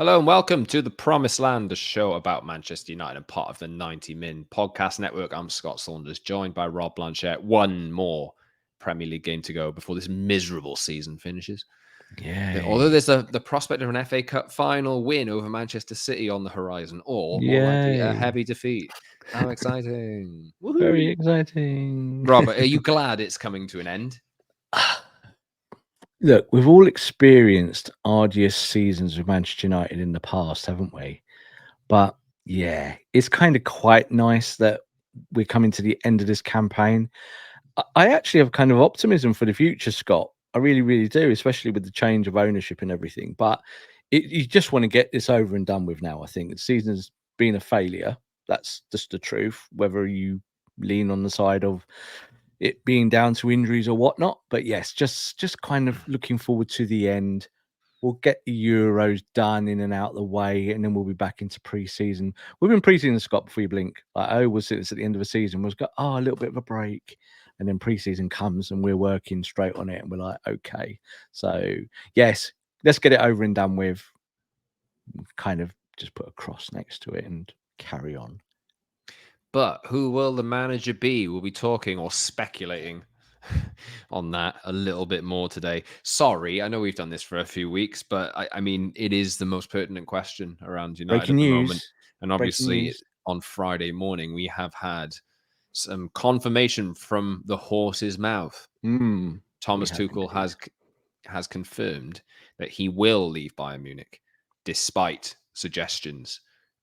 Hello and welcome to The Promised Land, a show about Manchester United and part of the 90 Min podcast network. I'm Scott Saunders, joined by Rob Blanchette. One more Premier League game to go before this miserable season finishes. Yeah. Although there's the prospect of an FA Cup final win over Manchester City on the horizon, or more likely a heavy defeat. How exciting. Woohoo. Very exciting. Robert, are you glad it's coming to an end? Look, we've all experienced arduous seasons with Manchester United in the past, haven't we? But yeah, it's kind of quite nice that we're coming to the end of this campaign. I actually have kind of optimism for the future, Scott. I really, really do, especially with the change of ownership and everything. But you just want to get this over and done with now, I think. The season's been a failure. That's just the truth, whether you lean on the side of it being down to injuries or whatnot. But yes, just kind of looking forward to the end. We'll get the Euros done in and out the way, and then we'll be back into pre-season. We've been pre-season, Scott, before you blink. Like I always say this at the end of the season, we've got a little bit of a break, and then pre-season comes and we're working straight on it, and we're like, okay. So yes, let's get it over and done with. Kind of just put a cross next to it and carry on. But who will the manager be? We'll be talking or speculating on that a little bit more today. Sorry, I know we've done this for a few weeks, but I mean, it is the most pertinent question around United Breaking at the news. moment. And obviously, on Friday morning, we have had some confirmation from the horse's mouth. Thomas Tuchel has confirmed that he will leave Bayern Munich, despite suggestions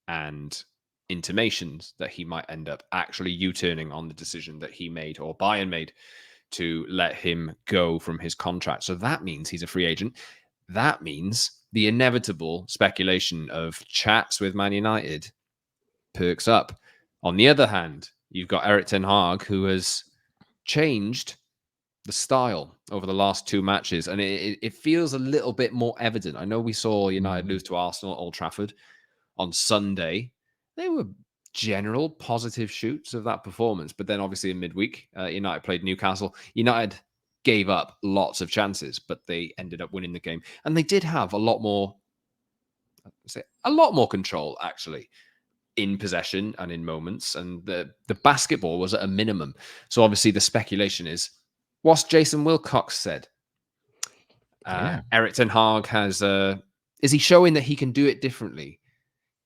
and intimations that he might end up actually U-turning on the decision that he made or Bayern made to let him go from his contract. So that means he's a free agent. That means the inevitable speculation of chats with Man United perks up. On the other hand, you've got Erik Ten Hag, who has changed the style over the last two matches, and it feels a little bit more evident. I know we saw United lose to Arsenal at Old Trafford on Sunday. They were general positive shoots of that performance, but then obviously in midweek, United played Newcastle. United gave up lots of chances, but they ended up winning the game, and they did have a lot more control actually in possession and in moments, and the basketball was at a minimum. So obviously the speculation is, what's Jason Wilcox said? Erik Ten Hag is he showing that he can do it differently?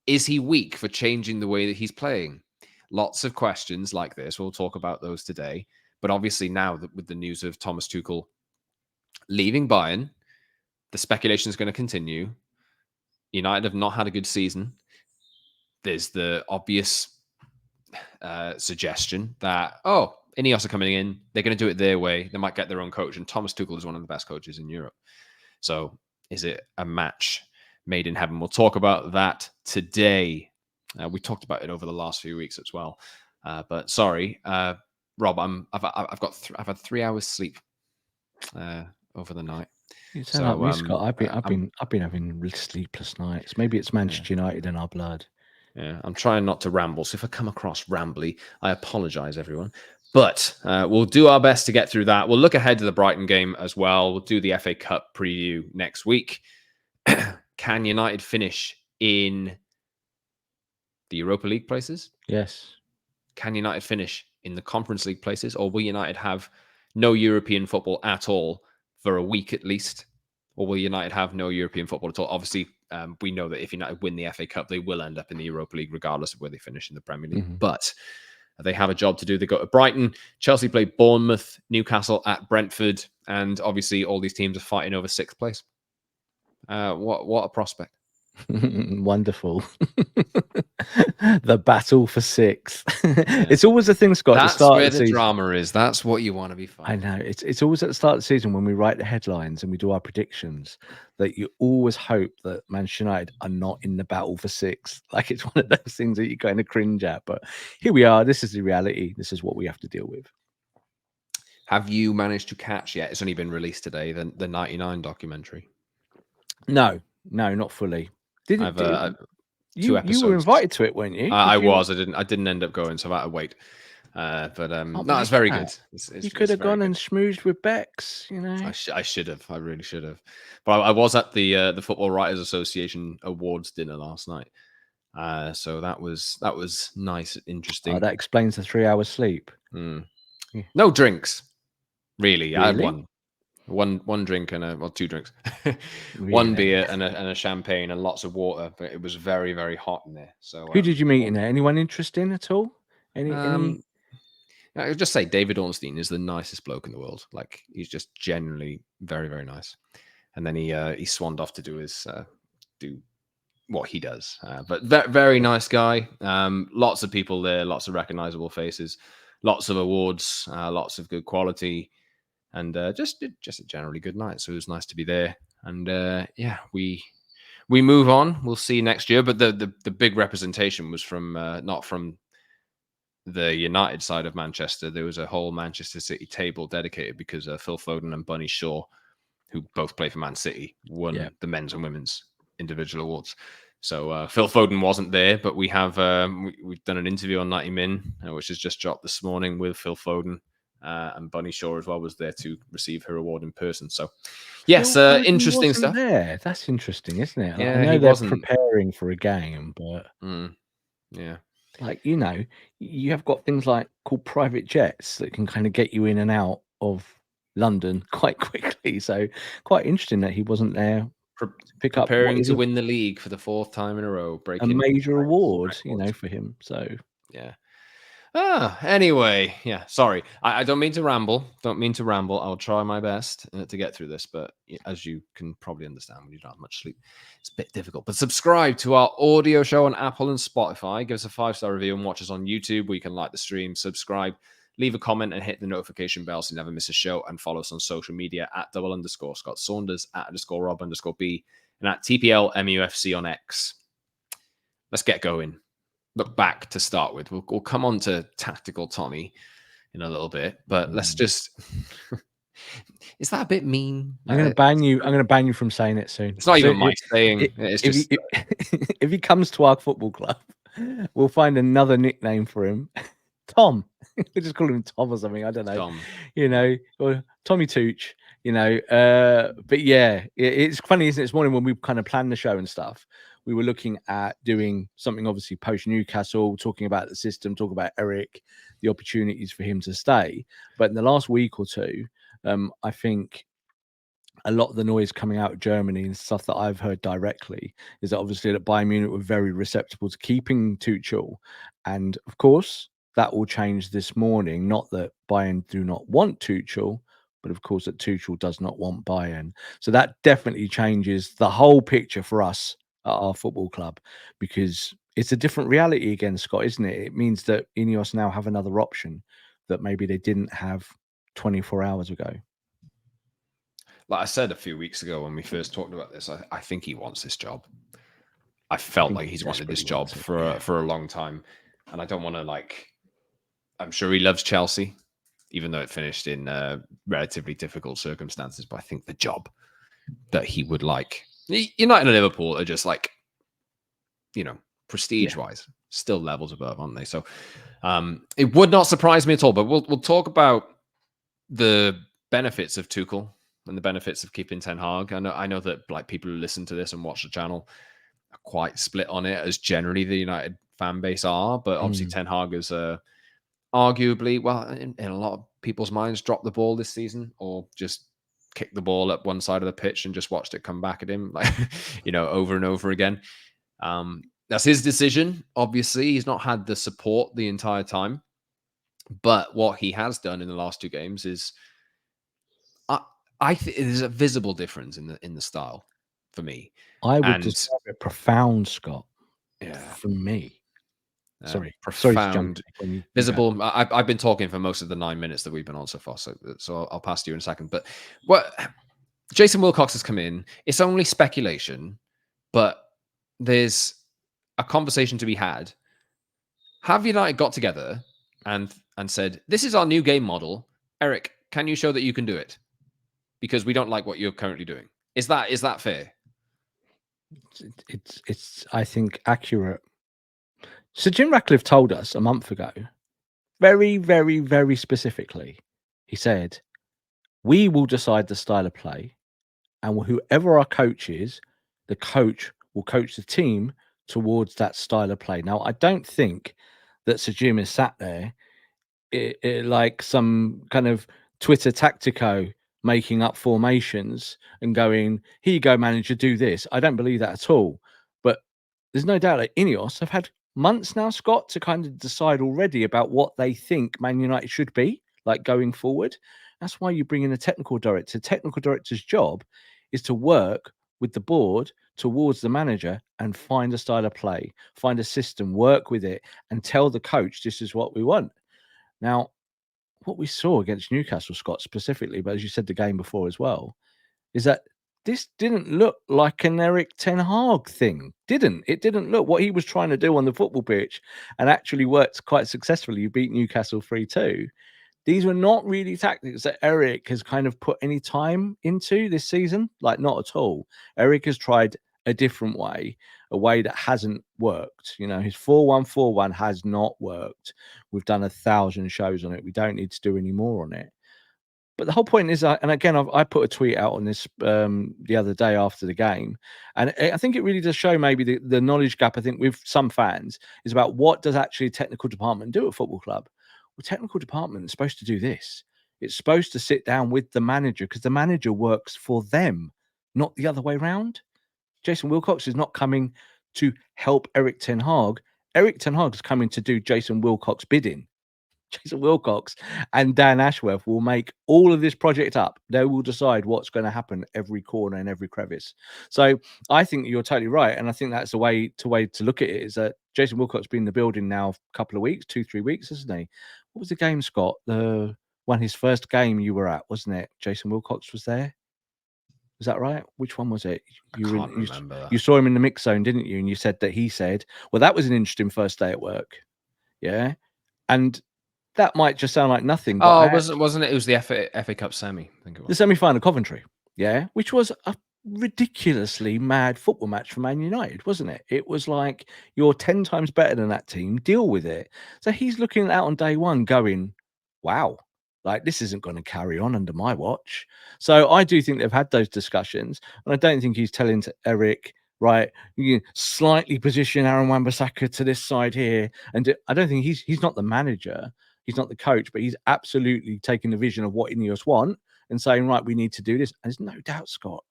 Is he weak for changing the way that he's playing? Lots of questions like this. We'll talk about those today. But obviously now with the news of Thomas Tuchel leaving Bayern, the speculation is going to continue. United have not had a good season. There's the obvious suggestion that, Ineos are coming in. They're going to do it their way. They might get their own coach. And Thomas Tuchel is one of the best coaches in Europe. So is it a match made in heaven? We'll talk about that today. We talked about it over the last few weeks as well. But sorry, Rob, I've had 3 hours sleep over the night. You sound like me, Scott. I've been having sleepless nights. Maybe it's Manchester United in our blood. Yeah, I'm trying not to ramble. So if I come across rambly, I apologize, everyone. But we'll do our best to get through that. We'll look ahead to the Brighton game as well. We'll do the FA Cup preview next week. Can United finish in the Europa League places? Yes. Can United finish in the Conference League places? Or will United have no European football at all for a week at least? Or will United have no European football at all? Obviously, we know that if United win the FA Cup, they will end up in the Europa League regardless of where they finish in the Premier League. But they have a job to do. They go to Brighton. Chelsea play Bournemouth, Newcastle at Brentford. And obviously, all these teams are fighting over sixth place. What a prospect. Wonderful. The battle for sixth. It's always a thing, Scott. That's where the drama is. That's what you want to be fighting. I know. It's always at the start of the season when we write the headlines and we do our predictions that you always hope that Manchester United are not in the battle for sixth. Like it's one of those things that you kind of cringe at. But here we are. This is the reality. This is what we have to deal with. Have you managed to catch yet? It's only been released today, the 99 documentary. No, not fully. You were invited to it, weren't you? I was. I didn't end up going, so I had to wait. No, it's very good. You could have gone and schmoozed with Bex, you know. I should have. I really should have. But I was at the Football Writers Association awards dinner last night. So that was nice, interesting. That explains the 3 hours sleep. Yeah. No drinks, really. I had Really? one drink and 2 drinks, Really? one beer and a champagne and lots of water. But it was very, very hot in there. So who did you meet in there? Anyone interesting at all? Any? I would just say David Ornstein is the nicest bloke in the world. Like, he's just genuinely very, very nice. And then he swanned off to do what he does. But very nice guy. Lots of people there, lots of recognizable faces, lots of awards, lots of good quality, and just a generally good night. So it was nice to be there. And yeah, we move on. We'll see next year. But the big representation was from not from the United side of Manchester. There was a whole Manchester City table dedicated because Phil Foden and Bunny Shaw, who both play for Man City, won the men's and women's individual awards. So Phil Foden wasn't there, but we have we've done an interview on 90 Min, which has just dropped this morning with Phil Foden, and Bunny Shaw as well was there to receive her award in person. So yes, interesting stuff. There, that's interesting, isn't it? Yeah, I know they're preparing for a game, but yeah. Like, you know, you have got things like called private jets that can kind of get you in and out of London quite quickly. So quite interesting that he wasn't there to pick up preparing to win the league for the 4th time in a row, breaking a major award, you know, for him. So yeah. Anyway, yeah, sorry. I don't mean to ramble. I'll try my best to get through this, but as you can probably understand, when you don't have much sleep, it's a bit difficult. But subscribe to our audio show on Apple and Spotify. Give us a 5-star review and watch us on YouTube, where you can like the stream, subscribe, leave a comment, and hit the notification bell so you never miss a show. And follow us on social media at @Scott Saunders, @_Rob_B, and at TPLMUFC on X. Let's get going. Look back to start with. We'll come on to tactical Tommy in a little bit, but let's just. Is that a bit mean? I'm going to ban you. I'm going to ban you from saying it soon. It's not even my saying. It's just if he comes to our football club, we'll find another nickname for him. Tom. We just call him Tom or something. I don't know. Tom. You know, or Tommy Tooch. You know, but yeah, it's funny, isn't it? This morning when we kind of planned the show and stuff, we were looking at doing something obviously post Newcastle, talking about the system, talking about Erik, the opportunities for him to stay. But in the last week or two, I think a lot of the noise coming out of Germany and stuff that I've heard directly is that obviously that Bayern Munich were very receptive to keeping Tuchel. And of course, that will change this morning. Not that Bayern do not want Tuchel, but of course that Tuchel does not want Bayern. So that definitely changes the whole picture for us at our football club, because it's a different reality again, Scott, isn't it? It means that Ineos now have another option that maybe they didn't have 24 hours ago. Like I said a few weeks ago when we first talked about this, I think he wants this job. I felt like he's wanted this job for a long time, and I don't want to I'm sure he loves Chelsea, even though it finished in relatively difficult circumstances. But I think the job that he would like, United and Liverpool are just prestige-wise, still levels above, aren't they? So it would not surprise me at all. But we'll talk about the benefits of Tuchel and the benefits of keeping Ten Hag. I know that people who listen to this and watch the channel are quite split on it, as generally the United fan base are. But obviously Ten Hag is arguably, well, in a lot of people's minds, dropped the ball this season, or just kicked the ball at one side of the pitch and just watched it come back at him, over and over again. That's his decision. Obviously, he's not had the support the entire time. But what he has done in the last 2 games is, I think there's a visible difference in the style for me. I would describe it profound, Scott. Yeah, for me. Profound, visible. I've been talking for most of the 9 minutes that we've been on so far, so I'll pass to you in a second. But Jason Wilcox has come in. It's only speculation, but there's a conversation to be had. Have United got together and said, "This is our new game model. Erik, can you show that you can do it? Because we don't like what you're currently doing." Is that fair? It's I think accurate. So Jim Ratcliffe told us a month ago very, very, very specifically, he said, we will decide the style of play, and whoever our coach is, the coach will coach the team towards that style of play. Now, I don't think that Sir Jim is sat there like some kind of Twitter tactico making up formations and going, here you go, manager, do this. I don't believe that at all. But there's no doubt that Ineos have had months now, Scott, to kind of decide already about what they think Man United should be like going forward. That's why you bring in a technical director. Technical director's job is to work with the board towards the manager and find a style of play, find a system, work with it, and tell the coach this is what we want. Now, what we saw against Newcastle, Scott, specifically, but as you said the game before as well, is that this didn't look like an Erik Ten Hag thing. It didn't look what he was trying to do on the football pitch and actually worked quite successfully. You beat Newcastle 3-2. These were not really tactics that Erik has kind of put any time into this season, like not at all. Erik has tried a different way, a way that hasn't worked. You know, his 4-1-4-1 has not worked. We've done 1,000 shows on it. We don't need to do any more on it. But the whole point is, and again, I put a tweet out on this the other day after the game, and I think it really does show maybe the knowledge gap, I think, with some fans is about what does actually a technical department do at a football club. Well, technical department is supposed to do this. It's supposed to sit down with the manager because the manager works for them, not the other way around. Jason Wilcox is not coming to help Erik Ten Hag. Erik Ten Hag is coming to do Jason Wilcox bidding. Jason Wilcox and Dan Ashworth will make all of this project up. They will decide what's going to happen every corner and every crevice. So I think you're totally right. And I think that's the way to look at it, is that Jason Wilcox been in the building now a couple of weeks, 2-3 weeks, isn't he? What was the game, Scott? The one, his first game you were at, wasn't it? Jason Wilcox was there. Is that right? Which one was it? I can't remember. You saw him in the mix zone, didn't you? And you said that he said, well, that was an interesting first day at work. Yeah. And that might just sound like nothing. But wasn't it? It was the FA Cup semi, I think it was. The semi-final, Coventry. Yeah. Which was a ridiculously mad football match for Man United, wasn't it? It was like, you're 10 times better than that team. Deal with it. So he's looking out on day one going, wow, like this isn't going to carry on under my watch. So I do think they've had those discussions. And I don't think he's telling to Erik, right, you slightly position Aaron Wan-Bissaka to this side here. And I don't think he's not the manager. He's not the coach, but he's absolutely taking the vision of what Ineos want and saying, right, we need to do this. And there's no doubt, Scott,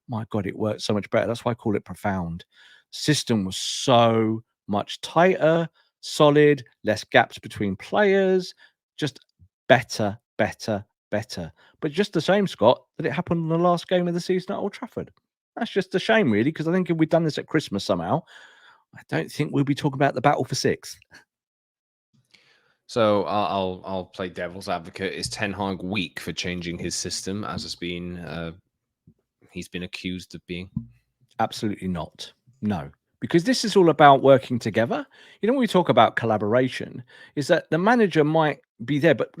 my God, it works so much better. That's why I call it profound. System was so much tighter, solid, less gaps between players, just better. But just the same, Scott, that it happened in the last game of the season at Old Trafford. That's just a shame, really, because I think if we'd done this at Christmas somehow, I don't think we'll be talking about the battle for sixth. So I'll play devil's advocate. Is Ten Hag weak for changing his system, as has been he's been accused of being? Absolutely not. No, because this is all about working together. You know, when we talk about collaboration, is that the manager might be there, but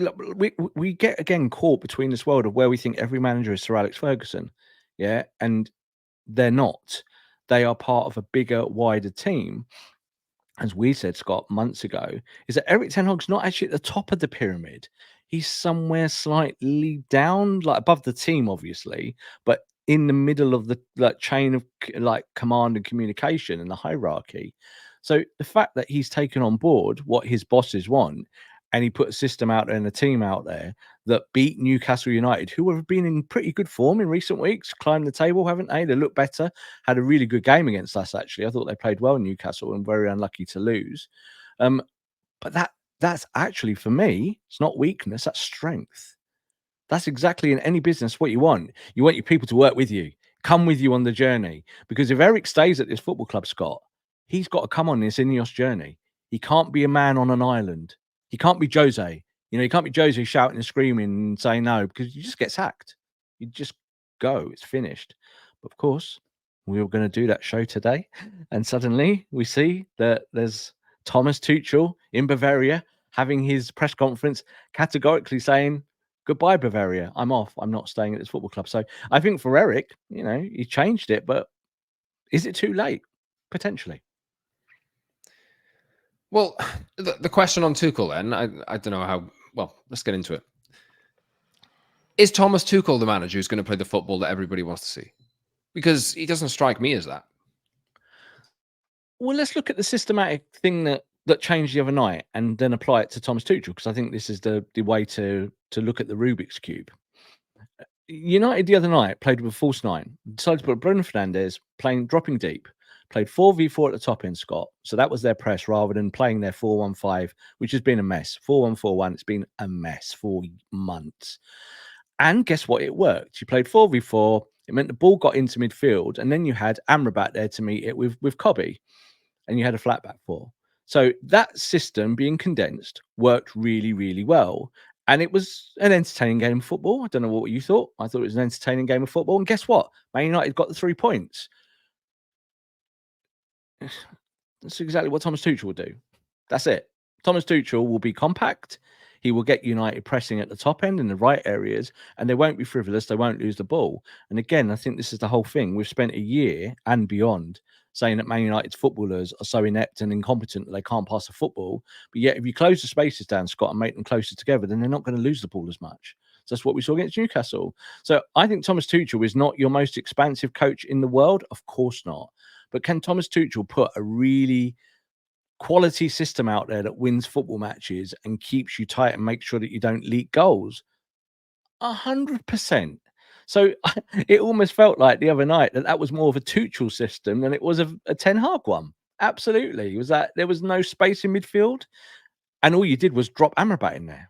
we get again caught between this world of where we think every manager is Sir Alex Ferguson, yeah, and they're not. They are part of a bigger, wider team. As we said, Scott, months ago, is that Erik Ten Hag's not actually at the top of the pyramid. He's somewhere slightly down, like above the team, obviously, but in the middle of the chain of command and communication and the hierarchy. So the fact that he's taken on board what his bosses want, and he put a system out there and a team out there that beat Newcastle United, who have been in pretty good form in recent weeks, climbed the table, haven't they? They look better. Had a really good game against us, actually. I thought they played well in Newcastle and very unlucky to lose. But that's actually, for me, it's not weakness, that's strength. That's exactly in any business what you want. You want your people to work with you, come with you on the journey. Because if Erik stays at this football club, Scott, he's got to come on this Ineos journey. He can't be a man on an island. He can't be Jose. You know, he can't be Jose shouting and screaming and saying no, because you just get sacked. You just go. It's finished. But of course, we were going to do that show today. And suddenly we see that there's Thomas Tuchel in Bavaria having his press conference categorically saying, goodbye, Bavaria. I'm off. I'm not staying at this football club. So I think for Erik, you know, he changed it. But is it too late? Potentially. Well, the question on Tuchel then, I don't know how. Well, let's get into it. Is Thomas Tuchel the manager who's going to play the football that everybody wants to see? Because he doesn't strike me as that. Well, let's look at the systematic thing that changed the other night, and then apply it to Thomas Tuchel, because I think this is the way to look at the Rubik's cube. United the other night played with a false nine. Decided to put Bruno Fernandes dropping deep. Played 4v4 at the top end, Scott. So that was their press rather than playing their 4-1-5, which has been a mess. 4-1-4-1, it's been a mess for months. And guess what? It worked. You played 4v4. It meant the ball got into midfield, and then you had Amrabat there to meet it with Cobby, and you had a flat back four. So that system being condensed worked really, really well. And it was an entertaining game of football. I don't know what you thought. I thought it was an entertaining game of football. And guess what? Man United got the 3 points. That's exactly what Thomas Tuchel will do. That's it. Thomas Tuchel will be compact. He will get United pressing at the top end in the right areas, and they won't be frivolous. They won't lose the ball. And again, I think this is the whole thing. We've spent a year and beyond saying that Man United's footballers are so inept and incompetent that they can't pass the football. But yet, if you close the spaces down, Scott, and make them closer together, then they're not going to lose the ball as much. So that's what we saw against Newcastle. So I think Thomas Tuchel is not your most expansive coach in the world. Of course not. But can Thomas Tuchel put a really quality system out there that wins football matches and keeps you tight and makes sure that you don't leak goals? 100%. So it almost felt like the other night that was more of a Tuchel system than it was a Ten Hag one. Absolutely. It was that there was no space in midfield, and all you did was drop Amrabat in there.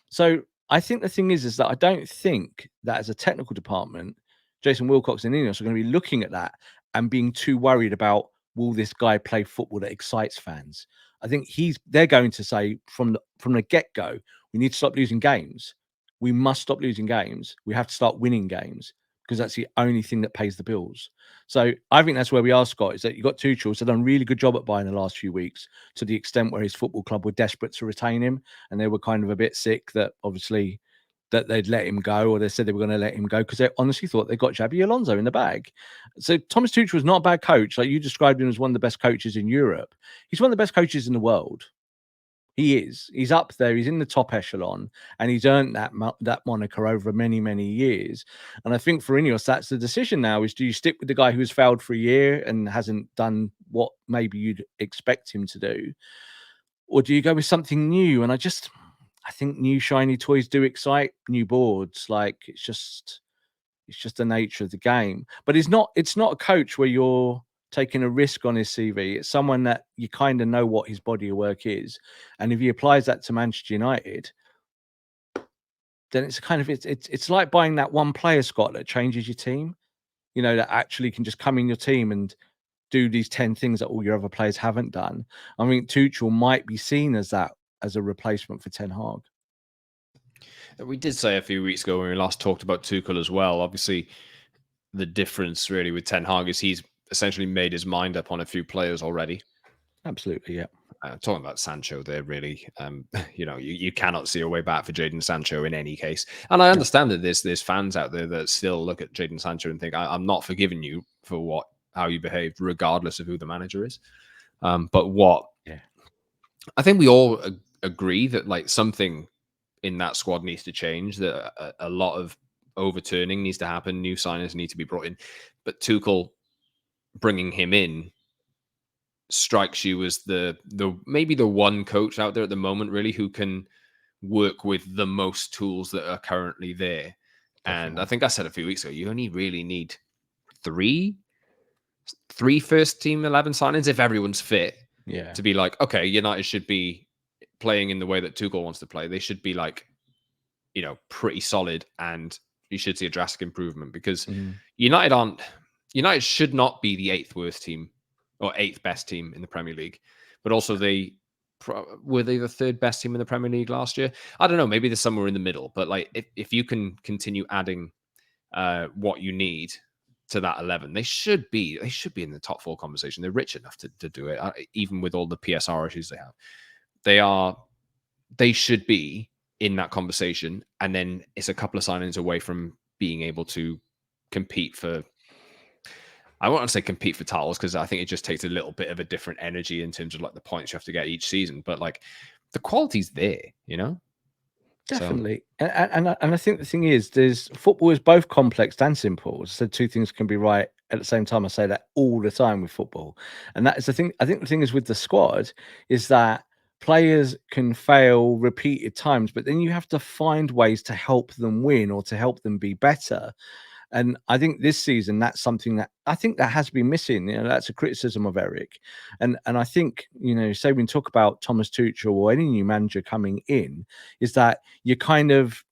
So I think the thing is that I don't think that as a technical department, Jason Wilcox and Ineos are going to be looking at that and being too worried about, will this guy play football that excites fans? I think they're going to say from the get-go, we need to stop losing games. We must stop losing games. We have to start winning games, because that's the only thing that pays the bills. So I think that's where we are, Scott, is that you've got Tuchel who's done a really good job at Bayern the last few weeks, to the extent where his football club were desperate to retain him, and they were kind of a bit sick that obviously that they'd let him go, or they said they were going to let him go because they honestly thought they got Xabi Alonso in the bag. So Thomas Tuchel was not a bad coach. Like you described him as one of the best coaches in Europe. He's one of the best coaches in the world. He is. He's up there. He's in the top echelon, and he's earned that moniker over many, many years. And I think for Ineos, that's the decision now: is do you stick with the guy who's failed for a year and hasn't done what maybe you'd expect him to do, or do you go with something new? And I think new shiny toys do excite new boards. Like it's just the nature of the game. But it's not a coach where you're taking a risk on his CV. It's someone that you kind of know what his body of work is, and if he applies that to Manchester United, then it's kind of it's like buying that one player, Scott, that changes your team. You know, that actually can just come in your team and do these 10 things that all your other players haven't done. I mean, Tuchel might be seen as that, as a replacement for Ten Hag. We did say a few weeks ago when we last talked about Tuchel as well. Obviously, the difference really with Ten Hag is he's essentially made his mind up on a few players already. Absolutely, yeah. Talking about Sancho there, really, you cannot see a way back for Jadon Sancho in any case. And I understand that there's fans out there that still look at Jadon Sancho and think, I'm not forgiving you for how you behaved, regardless of who the manager is. I think we all agree that like something in that squad needs to change, that a lot of overturning needs to happen, new signings need to be brought in. But Tuchel bringing him in strikes you as the maybe the one coach out there at the moment really who can work with the most tools that are currently there. Definitely. And I think I said a few weeks ago, you only really need three first team 11 signings if everyone's fit. Yeah. To be like, okay, United should be playing in the way that Tuchel wants to play. They should be like, pretty solid, and you should see a drastic improvement, because United should not be the 8th worst team or 8th best team in the Premier League, but also were they the 3rd best team in the Premier League last year? I don't know. Maybe they're somewhere in the middle, but like if you can continue adding what you need to that 11, they should be in the top 4 conversation. They're rich enough to do it, even with all the PSR issues they have. They should be in that conversation, and then it's a couple of signings away from being able to compete for I won't say compete for titles because I think it just takes a little bit of a different energy in terms of like the points you have to get each season. But like the quality's there, you know. Definitely, and I think the thing is, there's football is both complex and simple. So two things can be right at the same time. I say that all the time with football, and that is the thing. I think the thing is with the squad is that players can fail repeated times, but then you have to find ways to help them win or to help them be better. And I think this season, that's something that I think that has been missing. You know, that's a criticism of Erik. And I think, you know, say we talk about Thomas Tuchel or any new manager coming in, is that you kind of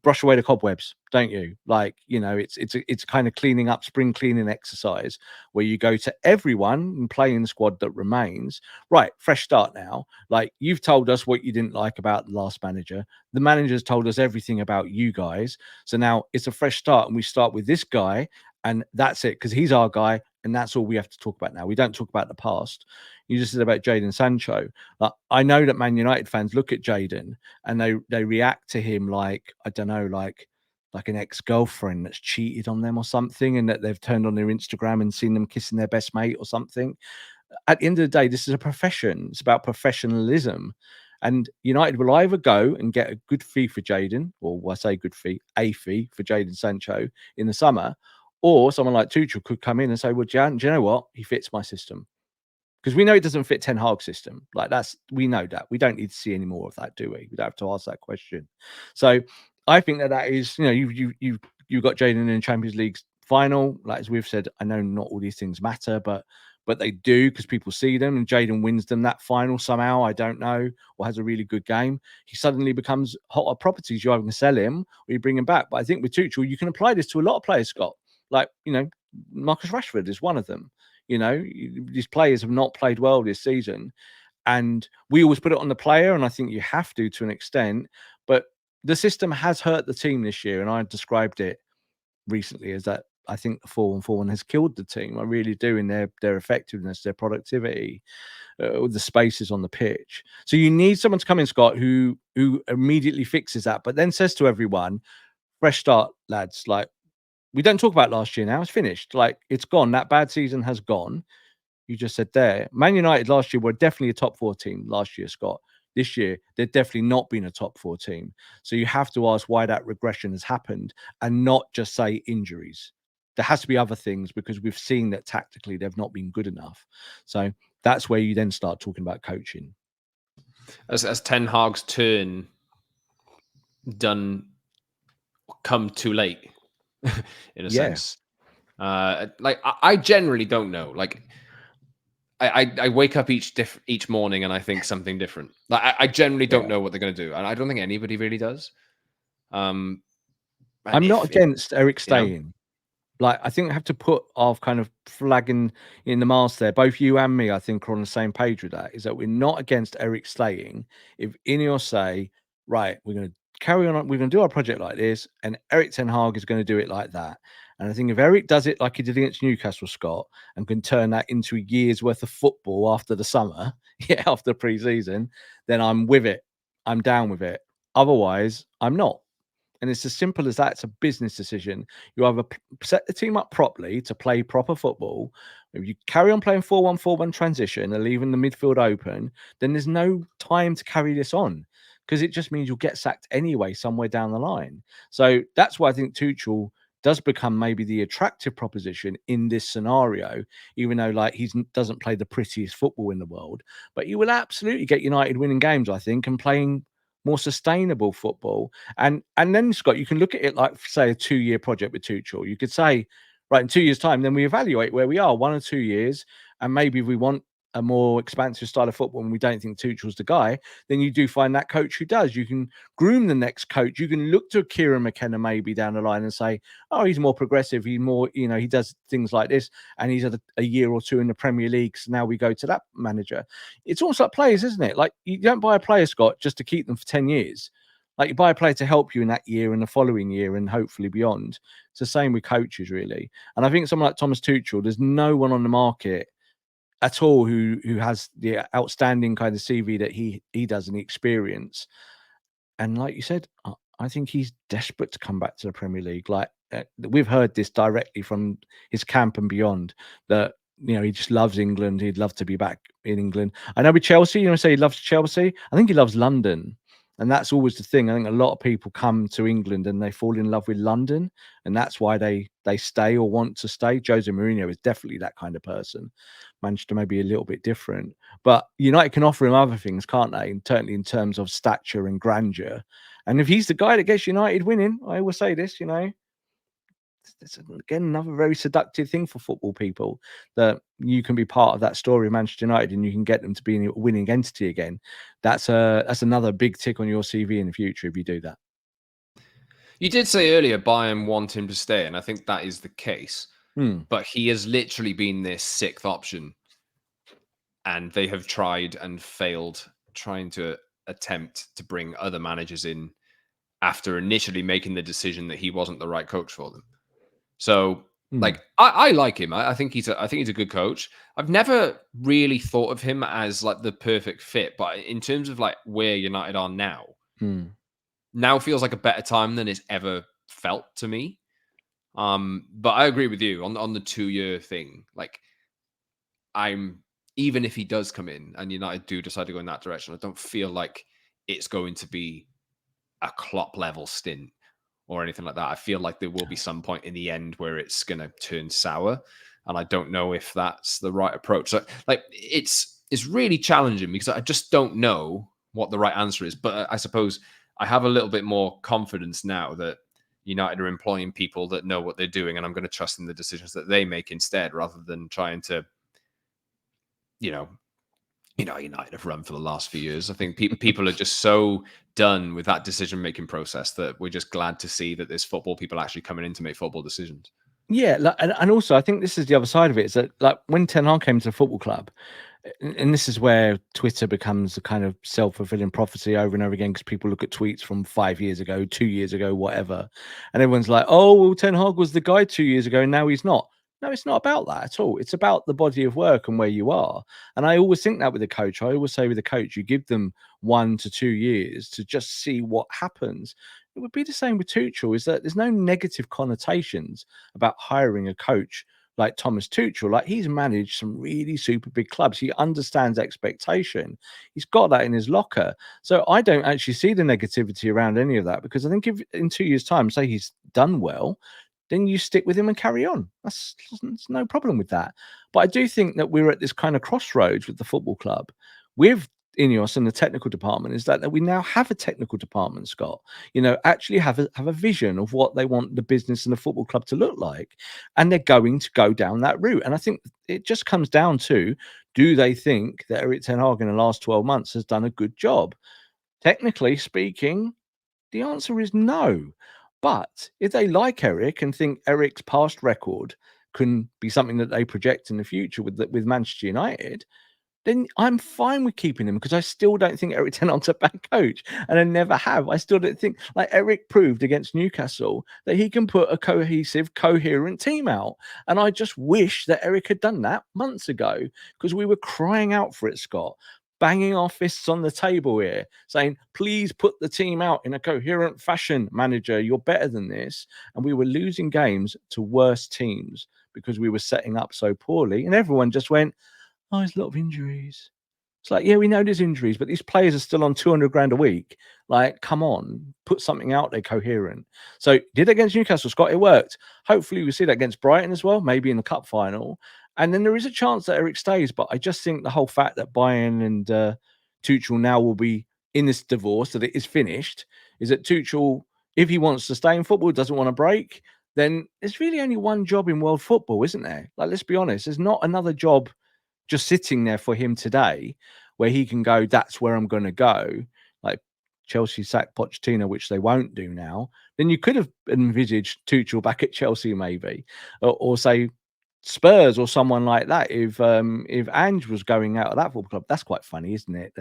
brush away the cobwebs, don't you? Like, you know, it's kind of cleaning up, spring cleaning exercise where you go to everyone and play in the squad that remains. Right, fresh start now. Like, you've told us what you didn't like about the last manager. The manager's told us everything about you guys. So now it's a fresh start, and we start with this guy, and that's it, because he's our guy, and that's all we have to talk about now. We don't talk about the past. You just said about Jadon Sancho. Like, I know that Man United fans look at Jadon and they react to him like, I don't know, like an ex-girlfriend that's cheated on them or something, and that they've turned on their Instagram and seen them kissing their best mate or something. At the end of the day, this is a profession. It's about professionalism. And United will either go and get a good fee for Jadon, or I say good fee, a fee for Jadon Sancho in the summer, or someone like Tuchel could come in and say, well, Jan, do you know what? He fits my system. Because we know it doesn't fit Ten Hag's system. Like, we know that. We don't need to see any more of that, do we? We don't have to ask that question. So I think that is, you know, you've got Jadon in the Champions League's final. Like, as we've said, I know not all these things matter, but they do, because people see them, and Jadon wins them that final somehow. I don't know, or has a really good game. He suddenly becomes hotter properties. You either can sell him or you bring him back. But I think with Tuchel, you can apply this to a lot of players, Scott. Like, you know, Marcus Rashford is one of them. You know, these players have not played well this season, and we always put it on the player, and I think you have to an extent. But the system has hurt the team this year, and I described it recently as that I think the 4-1-4-1 has killed the team. I really do, in their effectiveness, their productivity, the spaces on the pitch. So you need someone to come in, Scott, who immediately fixes that, but then says to everyone, fresh start, lads. Like, we don't talk about last year now. It's finished. Like, it's gone. That bad season has gone. You just said there. Man United last year were definitely a top 4 team last year, Scott. This year, they've definitely not been a top 4 team. So you have to ask why that regression has happened, and not just say injuries. There has to be other things, because we've seen that tactically they've not been good enough. So that's where you then start talking about coaching. As Ten Hag's turn come too late, in a sense. Like, I generally don't know. Like, I wake up each morning and I think something different. Like, I generally don't know what they're going to do, and I don't think anybody really does. I'm not against Erik staying. Like, I think I have to put our kind of flag in the mast there. Both you and me, I think, are on the same page with that. Is that we're not against Erik staying. If Ineos say, right, we're going to carry on, we're going to do our project like this, and Erik Ten Hag is going to do it like that. And I think if Erik does it like he did against Newcastle, Scott, and can turn that into a year's worth of football after the summer, after pre-season, then I'm with it. I'm down with it. Otherwise, I'm not. And it's as simple as that. It's a business decision. You either set the team up properly to play proper football. If you carry on playing 4-1-4-1 transition and leaving the midfield open, then there's no time to carry this on, because it just means you'll get sacked anyway somewhere down the line. So that's why I think Tuchel does become maybe the attractive proposition in this scenario, even though, like, he doesn't play the prettiest football in the world. But you will absolutely get United winning games, I think, and playing more sustainable football. And then, Scott, you can look at it like, say, a 2-year project with Tuchel. You could say, right, in 2 years' time, then we evaluate where we are, 1 or 2 years, and maybe if we want a more expansive style of football and we don't think Tuchel's the guy, then you do find that coach who does. You can groom the next coach. You can look to Kieran McKenna maybe down the line and say, oh, he's more progressive. He's more, you know, he does things like this, and he's had a year or 2 in the Premier League. So now we go to that manager. It's almost like players, isn't it? Like, you don't buy a player, Scott, just to keep them for 10 years. Like, you buy a player to help you in that year and the following year and hopefully beyond. It's the same with coaches, really. And I think someone like Thomas Tuchel, there's no one on the market at all who has the outstanding kind of CV that he does and the experience. And like you said, I think he's desperate to come back to the Premier League. Like we've heard this directly from his camp and beyond, that he just loves England. He'd love to be back in England. I know with Chelsea, say he loves Chelsea. I think he loves London, and that's always the thing. I think a lot of people come to England and they fall in love with London, and that's why they stay or want to stay. Jose Mourinho is definitely that kind of person. Manchester may be a little bit different, but United can offer him other things, can't they? Certainly in terms of stature and grandeur. And if he's the guy that gets United winning, I always say this, it's again another very seductive thing for football people, that you can be part of that story of Manchester United and you can get them to be a winning entity again. That's another big tick on your CV in the future if you do that. You did say earlier Bayern want him to stay, and I think that is the case. But he has literally been their sixth option, and they have tried and failed trying to attempt to bring other managers in after initially making the decision that he wasn't the right coach for them. So, I like him. I think he's a good coach. I've never really thought of him as like the perfect fit, but in terms of like where United are now, now feels like a better time than it's ever felt to me. But I agree with you on the 2-year thing. Like, even if he does come in and United do decide to go in that direction, I don't feel like it's going to be a Klopp level stint or anything like that. I feel like there will be some point in the end where it's going to turn sour, and I don't know if that's the right approach. So, like, it's really challenging because I just don't know what the right answer is. But I suppose I have a little bit more confidence now that United are employing people that know what they're doing, and I'm going to trust in the decisions that they make instead, rather than trying to, United have run for the last few years. I think people are just so done with that decision-making process that we're just glad to see that there's football people actually coming in to make football decisions. Yeah, and also I think this is the other side of it, is that like when Ten Hag came to the football club, and this is where Twitter becomes a kind of self-fulfilling prophecy over and over again, because people look at tweets from 5 years ago, 2 years ago, whatever, and everyone's like, oh, well, Ten Hag was the guy 2 years ago and now he's not. No, it's not about that at all. It's about the body of work and where you are. And I always think that with a coach. I always say with a coach, you give them 1 to 2 years to just see what happens. It would be the same with Tuchel, is that there's no negative connotations about hiring a coach like Thomas Tuchel. Like, he's managed some really super big clubs. He understands expectation. He's got that in his locker. So I don't actually see the negativity around any of that, because I think if in 2 years' time, say he's done well, then you stick with him and carry on. There's no problem with that. But I do think that we're at this kind of crossroads with the football club, with Ineos and the technical department, is that we now have a technical department, Scott. Actually have a vision of what they want the business and the football club to look like, and they're going to go down that route. And I think it just comes down to, do they think that Erik Ten Hag in the last 12 months has done a good job? Technically speaking, the answer is no. But if they like Erik and think Erik's past record can be something that they project in the future with Manchester United, then I'm fine with keeping him, because I still don't think Erik Ten Hag's a bad coach, and I never have. I still don't think, like, Erik proved against Newcastle that he can put a cohesive, coherent team out. And I just wish that Erik had done that months ago, because we were crying out for it, Scott, banging our fists on the table here, saying, please put the team out in a coherent fashion, manager, you're better than this. And we were losing games to worse teams because we were setting up so poorly, and everyone just went, oh, there's a lot of injuries. It's like, yeah, we know there's injuries, but these players are still on 200 grand a week. Like, come on, put something out there coherent. So did it against Newcastle, Scott, it worked. Hopefully we see that against Brighton as well, maybe in the cup final. And then there is a chance that Erik stays, but I just think the whole fact that Bayern and Tuchel now will be in this divorce, that it is finished, is that Tuchel, if he wants to stay in football, doesn't want to break, then there's really only one job in world football, isn't there? Like, let's be honest, there's not another job just sitting there for him today where he can go, that's where I'm going to go. Like Chelsea sacked Pochettino, which they won't do now. Then you could have envisaged Tuchel back at Chelsea, maybe, or say Spurs or someone like that. If Ange was going out of that football club, that's quite funny, isn't it?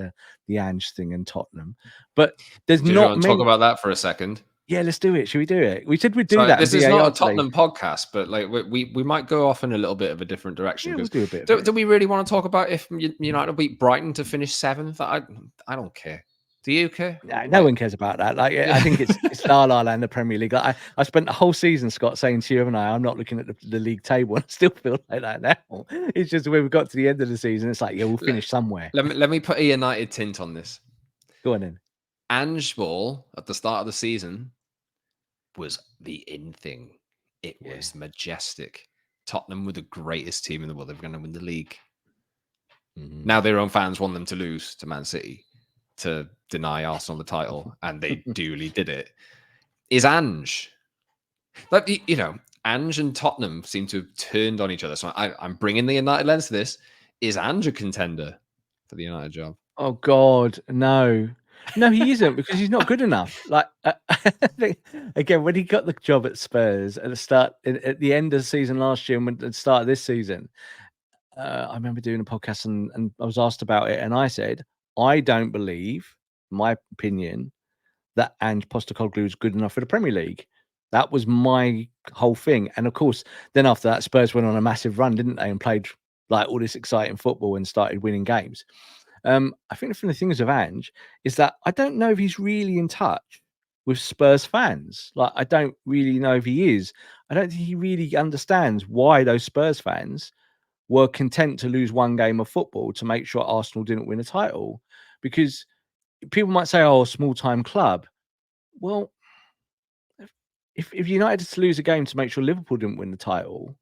The Ange thing in Tottenham. But there's Do you not want to talk about that for a second? Yeah, let's do it. Should we do it? We said we'd do that. This is not a Tottenham podcast, but like we might go off in a little bit of a different direction. Yeah, we'll do a bit. Do we really want to talk about if United beat Brighton to finish 7th? I don't care. Do you care? No one cares about that. Like, I think it's La La Land, the Premier League. Like, I spent the whole season, Scott, saying to you and I'm not looking at the league table, and I still feel like that now. It's just when we got to the end of the season, it's like, yeah, we'll finish somewhere. Let me put a United tint on this. Go on in. Angeball at the start of the season was the in thing. It was majestic. Tottenham were the greatest team in the world. They were going to win the league. Now their own fans want them to lose to Man City to deny Arsenal the title, and they duly did it. Is Ange, like, you know, Ange and Tottenham seem to have turned on each other. So I'm bringing the United lens to this. Is Ange a contender for the United job? Oh God, no. No, he isn't, because he's not good enough. Like, again, when he got the job at Spurs at the start, at the end of the season last year, and at the start of this season, I remember doing a podcast and I was asked about it, and I said, I don't believe, my opinion, that Ange Postecoglou is good enough for the Premier League. That was my whole thing. And of course, then after that, Spurs went on a massive run, didn't they? And played like all this exciting football and started winning games. I think the things of Ange is that I don't know if he's really in touch with Spurs fans. Like, I don't really know if he is. I don't think he really understands why those Spurs fans were content to lose one game of football to make sure Arsenal didn't win a title. Because people might say, oh, small time club. Well, if United had to lose a game to make sure Liverpool didn't win the title,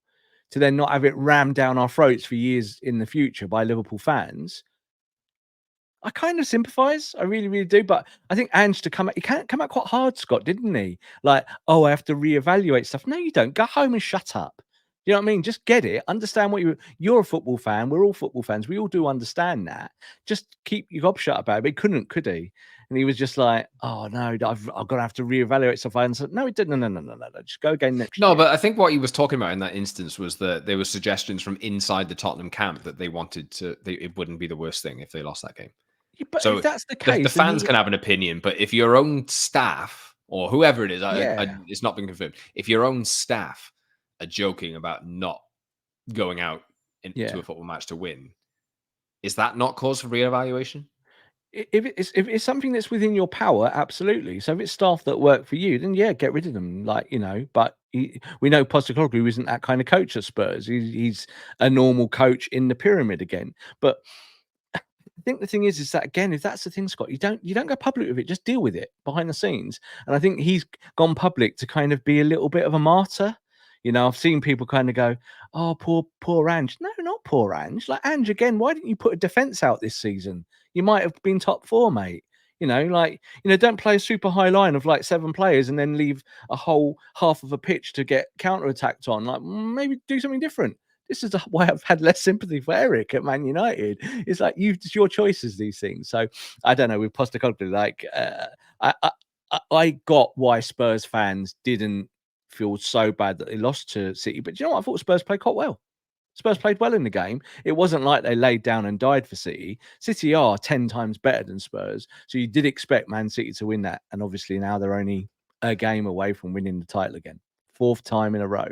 to then not have it rammed down our throats for years in the future by Liverpool fans, I kind of sympathise. I really, really do. But I think Ange he come out quite hard, Scott, didn't he? Like, oh, I have to reevaluate stuff. No, you don't. Go home and shut up. You know what I mean? Just get it. Understand what you're a football fan. We're all football fans. We all do understand that. Just keep your gob shut about it. But he couldn't, could he? And he was just like, oh, no, I've got to have to reevaluate stuff. And said, no, it didn't. No. Just go again next year. No, but I think what he was talking about in that instance was that there were suggestions from inside the Tottenham camp that they wanted it wouldn't be the worst thing if they lost that game. Yeah, but so if that's the case, the fans can have an opinion, but if your own staff or whoever it is, it's not been confirmed. If your own staff are joking about not going out into a football match to win, is that not cause for reevaluation? If it's something that's within your power, absolutely. So if it's staff that work for you, then yeah, get rid of them. Like, you know, but we know Postecoglou isn't that kind of coach at Spurs. He's a normal coach in the pyramid again. But I think the thing is that, again, if that's the thing, Scott, you don't go public with it. Just deal with it behind the scenes. And I think he's gone public to kind of be a little bit of a martyr. You know, I've seen people kind of go, oh, poor Ange. No, not poor Ange. Like, Ange, again, why didn't you put a defence out this season? You might have been top 4, mate. You know, like, you know, don't play a super high line of like 7 players and then leave a whole half of a pitch to get counter-attacked on. Like, maybe do something different. This is why I've had less sympathy for Erik at Man United. It's like, it's your choices, these things. So I don't know, with Postecoglou, like, I got why Spurs fans didn't feel so bad that they lost to City. But do you know what? I thought Spurs played quite well. Spurs played well in the game. It wasn't like they laid down and died for City. City are 10 times better than Spurs. So you did expect Man City to win that. And obviously now they're only a game away from winning the title again. 4th time in a row.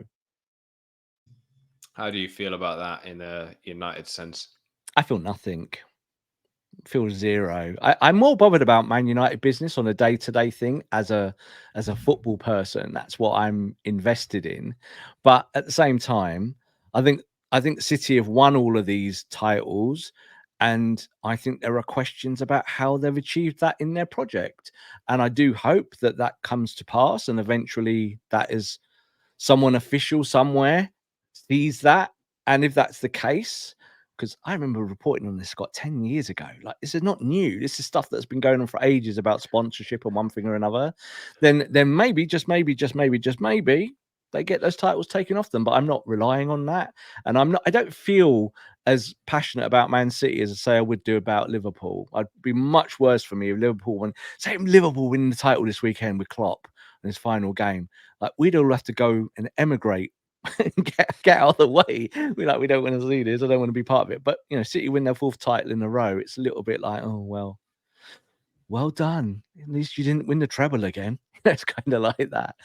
How do you feel about that in a United sense? I feel nothing. Feel zero. I'm more bothered about Man United business on a day-to-day thing as a football person. That's what I'm invested in. But at the same time, I think City have won all of these titles, and I think there are questions about how they've achieved that in their project. And I do hope that that comes to pass, and eventually that is someone official somewhere sees that. And if that's the case, because I remember reporting on this, Scott, 10 years ago. Like, this is not new. This is stuff that's been going on for ages about sponsorship and one thing or another. Then maybe, just maybe, they get those titles taken off them. But I'm not relying on that. And I don't feel as passionate about Man City as I say I would do about Liverpool. I'd be much worse for me if Liverpool win the title this weekend with Klopp in his final game. Like, we'd all have to go and emigrate and get out of the way. We don't want to see this. I don't want to be part of it. But, you know, City win their 4th title in a row. It's a little bit like, oh, well done. At least you didn't win the treble again. It's kind of like that.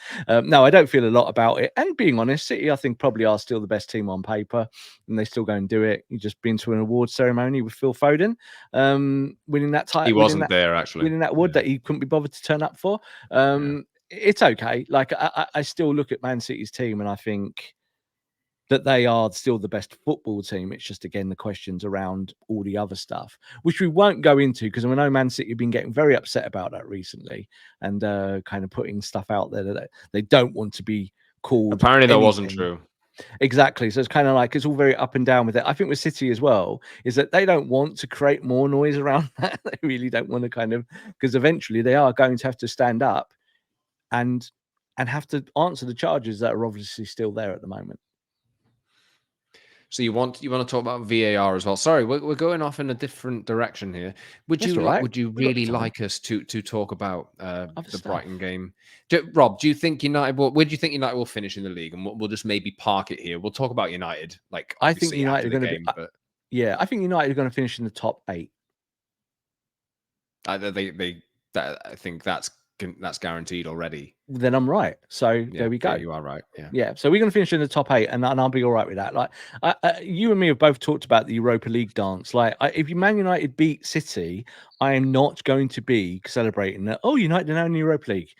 No, I don't feel a lot about it. And being honest, City, I think, probably are still the best team on paper, and they still go and do it. You just been to an award ceremony with Phil Foden, winning that title. He wasn't there, actually. Winning that award that he couldn't be bothered to turn up for. It's okay. Like, I still look at Man City's team and I think that they are still the best football team. It's just, again, the questions around all the other stuff, which we won't go into, because I know Man City have been getting very upset about that recently, and kind of putting stuff out there that they don't want to be called. Apparently that wasn't true. Exactly. So it's kind of like, it's all very up and down with it. I think with City as well, is that they don't want to create more noise around that. They really don't want to kind of, because eventually they are going to have to stand up and have to answer the charges that are obviously still there at the moment. So you want to talk about VAR as well? Sorry, we're going off in a different direction here. Would you really like us to talk about the Brighton game? Rob, do you think United will? Where do you think United will finish in the league? And we'll just maybe park it here. We'll talk about United. Like, I think United are going to be. Yeah, I think United are going to finish in the top 8. I think that's guaranteed already. Then I'm right. So there we go. Yeah, you are right. Yeah. So we're going to finish in the top 8, and I'll be all right with that. Like, you and me have both talked about the Europa League dance. Like, if Man United beat City, I am not going to be celebrating that. Oh, United are now in the Europa League.